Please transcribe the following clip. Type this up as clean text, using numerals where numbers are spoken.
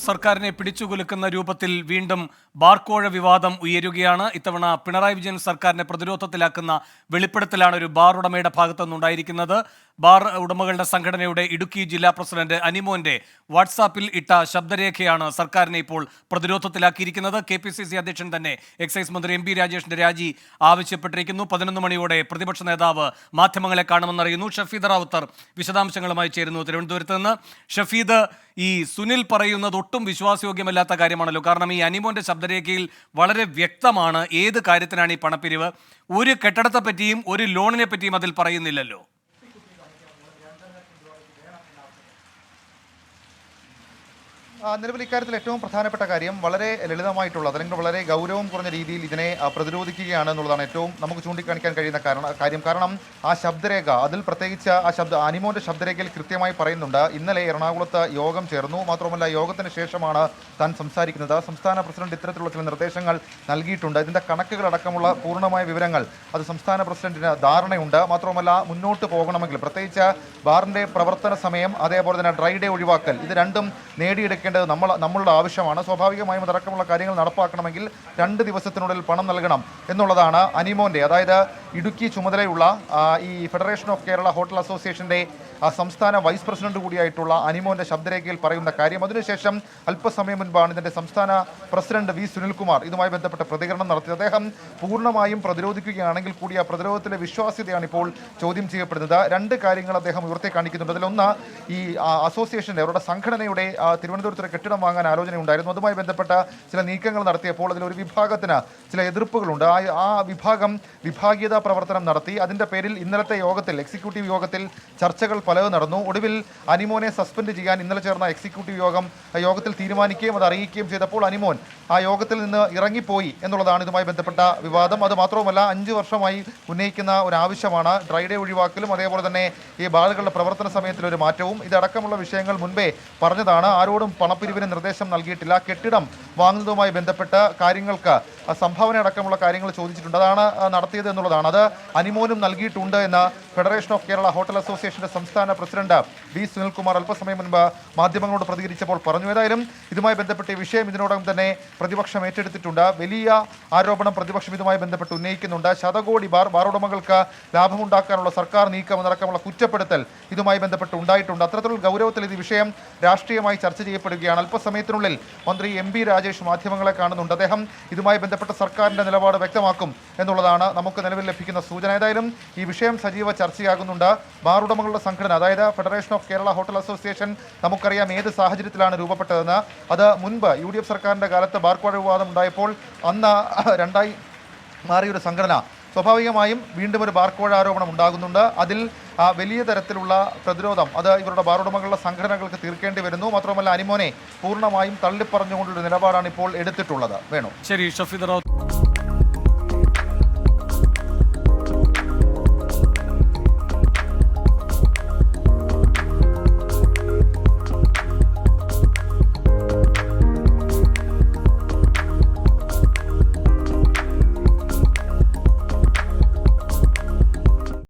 സർക്കാരിനെ പിടിച്ചുകുലുക്കുന്ന രൂപത്തിൽ വീണ്ടും ബാർക്കോഴ വിവാദം ഉയരുകയാണ്. ഇത്തവണ പിണറായി വിജയൻ സർക്കാരിനെ പ്രതിരോധത്തിലാക്കുന്ന വെളിപ്പെടുത്തലാണ് ഒരു ബാർ ഉടമയുടെ ഭാഗത്തുനിന്നുണ്ടായിരിക്കുന്നത്. ബാർ ഉടമകളുടെ സംഘടനയുടെ ഇടുക്കി ജില്ലാ പ്രസിഡന്റ് അനിമോന്റെ വാട്സാപ്പിൽ ഇട്ട ശബ്ദരേഖയാണ് സർക്കാരിനെ ഇപ്പോൾ പ്രതിരോധത്തിലാക്കിയിരിക്കുന്നത്. KPCC അധ്യക്ഷൻ തന്നെ എക്സൈസ് മന്ത്രി MP രാജേഷിന്റെ രാജി ആവശ്യപ്പെട്ടിരിക്കുന്നു. 11 മണിയോടെ പ്രതിപക്ഷ നേതാവ് മാധ്യമങ്ങളെ കാണുമെന്നറിയുന്നു. ഷഫീദ് റാവുത്തർ വിശദാംശങ്ങളുമായി ചേരുന്നു തിരുവനന്തപുരത്ത് നിന്ന്. ഷഫീദ്, ഈ സുനിൽ പറയുന്നത് ഒട്ടും വിശ്വാസയോഗ്യമല്ലാത്ത കാര്യമാണല്ലോ. കാരണം ഈ അനിമോന്റെ ശബ്ദരേഖയിൽ വളരെ വ്യക്തമാണ് ഏത് കാര്യത്തിനാണ് ഈ പണപ്പിരിവ്. ഒരു കെട്ടിടത്തെ പറ്റിയും ഒരു ലോണിനെ പറ്റിയും അതിൽ പറയുന്നില്ലല്ലോ. നിലവിൽ ഇക്കാര്യത്തിൽ ഏറ്റവും പ്രധാനപ്പെട്ട കാര്യം വളരെ ലളിതമായിട്ടുള്ളത് അല്ലെങ്കിൽ വളരെ ഗൗരവം കുറഞ്ഞ രീതിയിൽ ഇതിനെ പ്രതിരോധിക്കുകയാണ് എന്നുള്ളതാണ് ഏറ്റവും നമുക്ക് ചൂണ്ടിക്കാണിക്കാൻ കഴിയുന്ന കാര്യം. കാരണം ആ ശബ്ദരേഖ, അതിൽ പ്രത്യേകിച്ച് അനിമോന്റെ ശബ്ദരേഖയിൽ കൃത്യമായി പറയുന്നുണ്ട്, ഇന്നലെ എറണാകുളത്ത് യോഗം ചേർന്നു, മാത്രമല്ല യോഗത്തിന് ശേഷമാണ് താൻ സംസാരിക്കുന്നത്. സംസ്ഥാന പ്രസിഡന്റ് ഇത്തരത്തിലുള്ള ചില നിർദ്ദേശങ്ങൾ നൽകിയിട്ടുണ്ട്. ഇതിന്റെ കണക്കുകളടക്കമുള്ള പൂർണ്ണമായ വിവരങ്ങൾ അത് സംസ്ഥാന പ്രസിഡന്റിന് ധാരണയുണ്ട്. മാത്രമല്ല മുന്നോട്ട് പോകണമെങ്കിൽ പ്രത്യേകിച്ച് ബാറിന്റെ പ്രവർത്തന സമയം, അതേപോലെ തന്നെ ഡ്രൈ ഡേ ഒഴിവാക്കൽ, ഇത് രണ്ടും നേടിയെടുക്കേണ്ടത് നമ്മളുടെ ആവശ്യമാണ്. സ്വാഭാവികമായും അതടക്കമുള്ള കാര്യങ്ങൾ നടപ്പാക്കണമെങ്കിൽ 2 ദിവസത്തിനുള്ളിൽ പണം നൽകണം എന്നുള്ളതാണ് അനിമോന്റെ, അതായത് ഇടുക്കി ചുമതലയുള്ള ഈ ഫെഡറേഷൻ ഓഫ് കേരള ഹോട്ടൽ അസോസിയേഷന്റെ സംസ്ഥാന വൈസ് പ്രസിഡന്റ് കൂടിയായിട്ടുള്ള അനിമോന്റെ ശബ്ദരേഖയിൽ പറയുന്ന കാര്യം. അതിനുശേഷം അല്പസമയം മുൻപാണ് ഇതിന്റെ സംസ്ഥാന പ്രസിഡന്റ് V സുനിൽകുമാർ ഇതുമായി ബന്ധപ്പെട്ട പ്രതികരണം നടത്തിയത്. അദ്ദേഹം പൂർണ്ണമായും പ്രതിരോധിക്കുകയാണെങ്കിൽ കൂടി ആ പ്രതിരോധത്തിലെ വിശ്വാസ്യതയാണ് ഇപ്പോൾ ചോദ്യം ചെയ്യപ്പെടുന്നത്. 2 കാര്യങ്ങൾ അദ്ദേഹം ഉയർത്തി കാണിക്കുന്നുണ്ട്. അതിലൊന്ന്, ഈ അസോസിയേഷന്റെ അവരുടെ സംഘടനയുടെ തിരുവനന്തപുരത്ത് കെട്ടിടം വാങ്ങാൻ ആലോചനയുണ്ടായിരുന്നു. അതുമായി ബന്ധപ്പെട്ട ചില നീക്കങ്ങൾ നടത്തിയപ്പോൾ അതിലൊരു വിഭാഗത്തിന് ചില എതിർപ്പുകളുണ്ട്. ആ വിഭാഗം വിഭാഗീയതാ പ്രവർത്തനം നടത്തി. അതിന്റെ പേരിൽ ഇന്നലത്തെ യോഗത്തിൽ, എക്സിക്യൂട്ടീവ് യോഗത്തിൽ ചർച്ചകൾ പലതും നടന്നു. ഒടുവിൽ അനിമോനെ സസ്പെൻഡ് ചെയ്യാൻ ഇന്നലെ ചേർന്ന എക്സിക്യൂട്ടീവ് യോഗത്തിൽ തീരുമാനിക്കുകയും അത് അറിയിക്കുകയും ചെയ്തപ്പോൾ അനിമോൻ ആ യോഗത്തിൽ നിന്ന് ഇറങ്ങിപ്പോയി എന്നുള്ളതാണ് ഇതുമായി ബന്ധപ്പെട്ട വിവാദം. അത് മാത്രവുമല്ല, 5 വർഷമായി ഉന്നയിക്കുന്ന ഒരു ആവശ്യമാണ് ഡ്രൈ ഡേ ഒഴിവാക്കലും അതേപോലെ തന്നെ ഈ ബാറുകളുടെ പ്രവർത്തന സമയത്തിലൊരു മാറ്റവും. ഇതടക്കമുള്ള വിഷയങ്ങൾ മുൻപേ പറഞ്ഞതാണ്. ആരോടും പണപ്പിരിവിന് നിർദ്ദേശം നൽകിയിട്ടില്ല. കെട്ടിടം വാങ്ങുന്നതുമായി ബന്ധപ്പെട്ട കാര്യങ്ങൾക്ക് സംഭാവന അടക്കമുള്ള കാര്യങ്ങൾ ചോദിച്ചിട്ടുണ്ട്. അതാണ് നടത്തിയത് എന്നുള്ളതാണ്. അത് അനിമോനും നൽകിയിട്ടുണ്ട് എന്ന് ഫെഡറേഷൻ ഓഫ് കേരള ഹോട്ടൽ അസോസിയേഷന്റെ സംസ്ഥാന പ്രസിഡന്റ് V സുനിൽകുമാർ അല്പസമയം മുൻപ് മാധ്യമങ്ങളോട് പ്രതികരിച്ചപ്പോൾ പറഞ്ഞു. ഏതായാലും ഇതുമായി ബന്ധപ്പെട്ട ഈ വിഷയം ഇതിനോടകം തന്നെ പ്രതിപക്ഷം ഏറ്റെടുത്തിട്ടുണ്ട്. വലിയ ആരോപണം പ്രതിപക്ഷം ഇതുമായി ബന്ധപ്പെട്ട് ഉന്നയിക്കുന്നുണ്ട്. ശതകോടി ബാർ ഉടമകൾക്ക് ലാഭമുണ്ടാക്കാനുള്ള സർക്കാർ നീക്കം എന്നടക്കമുള്ള കുറ്റപ്പെടുത്തൽ ഇതുമായി ബന്ധപ്പെട്ട് ഉണ്ടായിട്ടുണ്ട്. അത്തരത്തിലുള്ള ഗൗരവത്തിൽ ഈ വിഷയം രാഷ്ട്രീയമായി ചർച്ച ചെയ്യപ്പെടുകയാണ്. അല്പസമയത്തിനുള്ളിൽ മന്ത്രി MP രാജേഷ് മാധ്യമങ്ങളെ കാണുന്നുണ്ട്. അദ്ദേഹം ഇതുമായി ബന്ധപ്പെട്ട സർക്കാരിന്റെ നിലപാട് വ്യക്തമാക്കും എന്നുള്ളതാണ് നമുക്ക് നിലവിൽ ലഭിക്കുന്ന സൂചന. ഏതായാലും ഈ വിഷയം സജീവ ചർച്ചയാകുന്നുണ്ട്. ബാർ ഉടമകളുടെ സംഘടന, അതായത് federation of Kerala hotel association, നമുക്കറിയാം ഏത് സാഹചര്യത്തിലാണ് രൂപപ്പെട്ടതെന്ന്. അത് മുൻപ് UDF സർക്കാരിന്റെ കാലത്ത് ബാർക്കോഴ വിവാദം ഉണ്ടായപ്പോൾ അന്ന് 2ആയി മാറിയൊരു സംഘടന. സ്വാഭാവികമായും വീണ്ടും ഒരു ബാർക്കോഴ ആരോപണം ഉണ്ടാകുന്നുണ്ട്. അതിൽ വലിയ തരത്തിലുള്ള പ്രതിരോധം അത് ഇവരുടെ ബാർ ഉടമകളുടെ സംഘടനകൾക്ക് തീർക്കേണ്ടി വരുന്നു. മാത്രമല്ല അനിമോനെ പൂർണ്ണമായും തള്ളിപ്പറഞ്ഞുകൊണ്ടുള്ള നിലപാടാണ് ഇപ്പോൾ എടുത്തിട്ടുള്ളത്. വേണു. ശരി, ഷഫീദ് റാവുത്തർ.